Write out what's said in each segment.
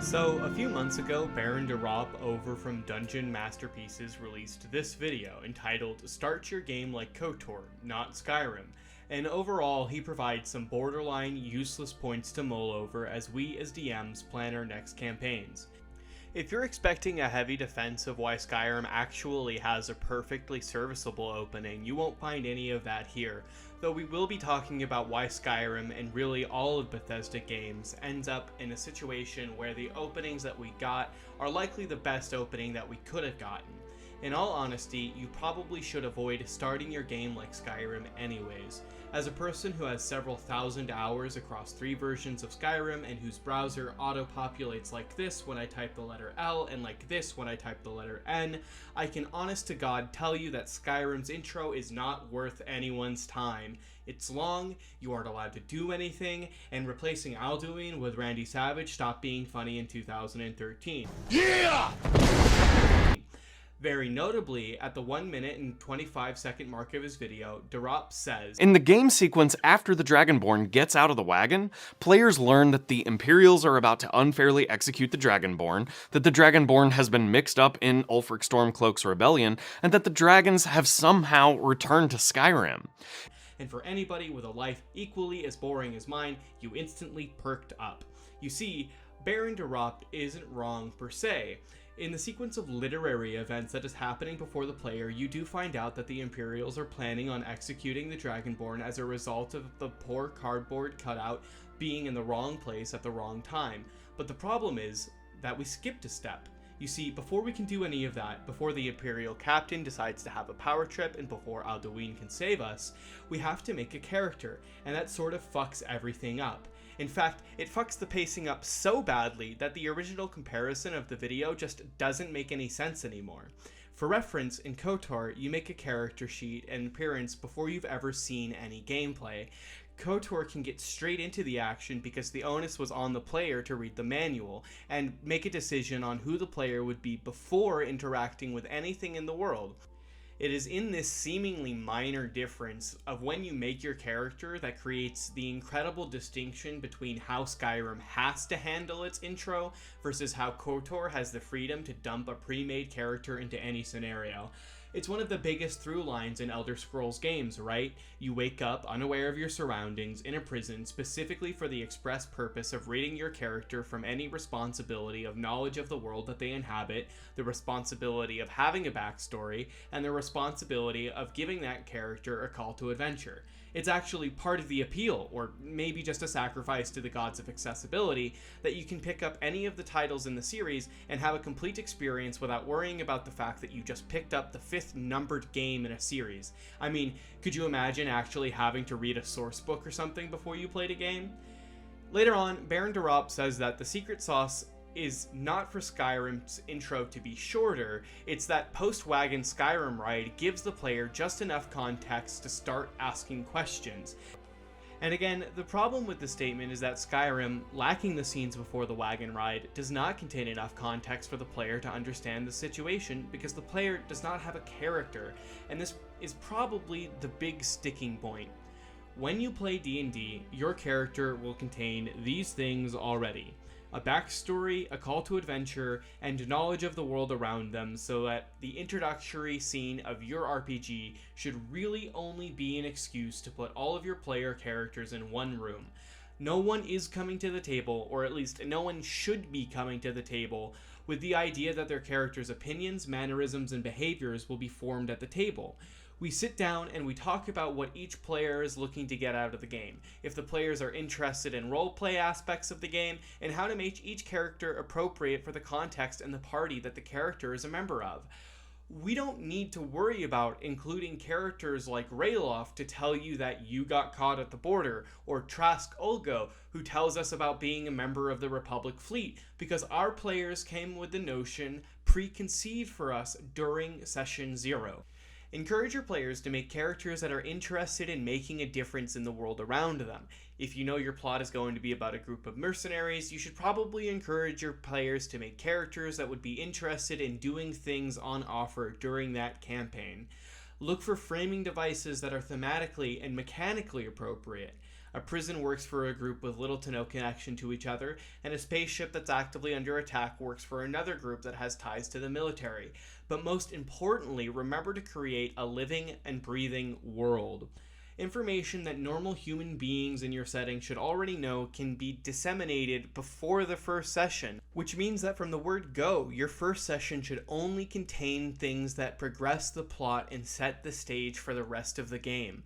So, a few months ago, Baron Ropp over from Dungeon Masterpieces released this video entitled Start Your Game Like KOTOR, Not Skyrim, and overall he provides some borderline useless points to mull over as we as DMs plan our next campaigns. If you're expecting a heavy defense of why Skyrim actually has a perfectly serviceable opening, you won't find any of that here, though we will be talking about why Skyrim, and really all of Bethesda games, ends up in a situation where the openings that we got are likely the best opening that we could have gotten. In all honesty, you probably should avoid starting your game like Skyrim anyways. As a person who has several thousand hours across 3 versions of Skyrim and whose browser auto-populates like this when I type the letter L and like this when I type the letter N, I can honest to God tell you that Skyrim's intro is not worth anyone's time. It's long, you aren't allowed to do anything, and replacing Alduin with Randy Savage stopped being funny in 2013. Yeah! Very notably, at the 1 minute and 25 second mark of his video, Ropp says, "In the game sequence after the Dragonborn gets out of the wagon, players learn that the Imperials are about to unfairly execute the Dragonborn, that the Dragonborn has been mixed up in Ulfric Stormcloak's rebellion, and that the dragons have somehow returned to Skyrim." And for anybody with a life equally as boring as mine, you instantly perked up. You see, Baron Ropp isn't wrong per se. In the sequence of literary events that is happening before the player, you do find out that the Imperials are planning on executing the Dragonborn as a result of the poor cardboard cutout being in the wrong place at the wrong time. But the problem is that we skipped a step. You see, before we can do any of that, before the Imperial captain decides to have a power trip, and before Alduin can save us, we have to make a character, and that sort of fucks everything up. In fact, it fucks the pacing up so badly that the original comparison of the video just doesn't make any sense anymore. For reference, in KOTOR, you make a character sheet and appearance before you've ever seen any gameplay. KOTOR can get straight into the action because the onus was on the player to read the manual and make a decision on who the player would be before interacting with anything in the world. It is in this seemingly minor difference of when you make your character that creates the incredible distinction between how Skyrim has to handle its intro versus how KOTOR has the freedom to dump a pre-made character into any scenario. It's one of the biggest through lines in Elder Scrolls games, right? You wake up unaware of your surroundings in a prison specifically for the express purpose of ridding your character from any responsibility of knowledge of the world that they inhabit, the responsibility of having a backstory, and the responsibility of giving that character a call to adventure. It's actually part of the appeal, or maybe just a sacrifice to the gods of accessibility, that you can pick up any of the titles in the series and have a complete experience without worrying about the fact that you just picked up the 5th numbered game in a series. I mean, could you imagine actually having to read a source book or something before you played a game? Later on, Baron Ropp says that the secret sauce is not for Skyrim's intro to be shorter, it's that post-wagon Skyrim ride gives the player just enough context to start asking questions. And again, the problem with the statement is that Skyrim, lacking the scenes before the wagon ride, does not contain enough context for the player to understand the situation because the player does not have a character, and this is probably the big sticking point. When you play D&D, your character will contain these things already: a backstory, a call to adventure, and knowledge of the world around them, so that the introductory scene of your RPG should really only be an excuse to put all of your player characters in one room. No one is coming to the table, or at least no one should be coming to the table, with the idea that their characters' opinions, mannerisms, and behaviors will be formed at the table. We sit down and we talk about what each player is looking to get out of the game, if the players are interested in roleplay aspects of the game, and how to make each character appropriate for the context and the party that the character is a member of. We don't need to worry about including characters like Ralof to tell you that you got caught at the border, or Trask Olgo, who tells us about being a member of the Republic fleet, because our players came with the notion preconceived for us during Session 0. Encourage your players to make characters that are interested in making a difference in the world around them. If you know your plot is going to be about a group of mercenaries, you should probably encourage your players to make characters that would be interested in doing things on offer during that campaign. Look for framing devices that are thematically and mechanically appropriate. A prison works for a group with little to no connection to each other, and a spaceship that's actively under attack works for another group that has ties to the military. But most importantly, remember to create a living and breathing world. Information that normal human beings in your setting should already know can be disseminated before the first session, which means that from the word go, your first session should only contain things that progress the plot and set the stage for the rest of the game.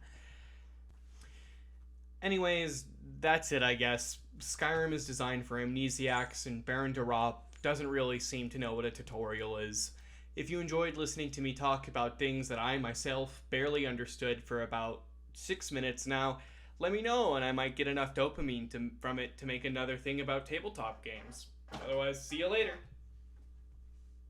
Anyways, that's it, I guess. Skyrim is designed for amnesiacs, and Baron de Ropp doesn't really seem to know what a tutorial is. If you enjoyed listening to me talk about things that I myself barely understood for about 6 minutes now, let me know and I might get enough dopamine from it to make another thing about tabletop games. Otherwise, see you later.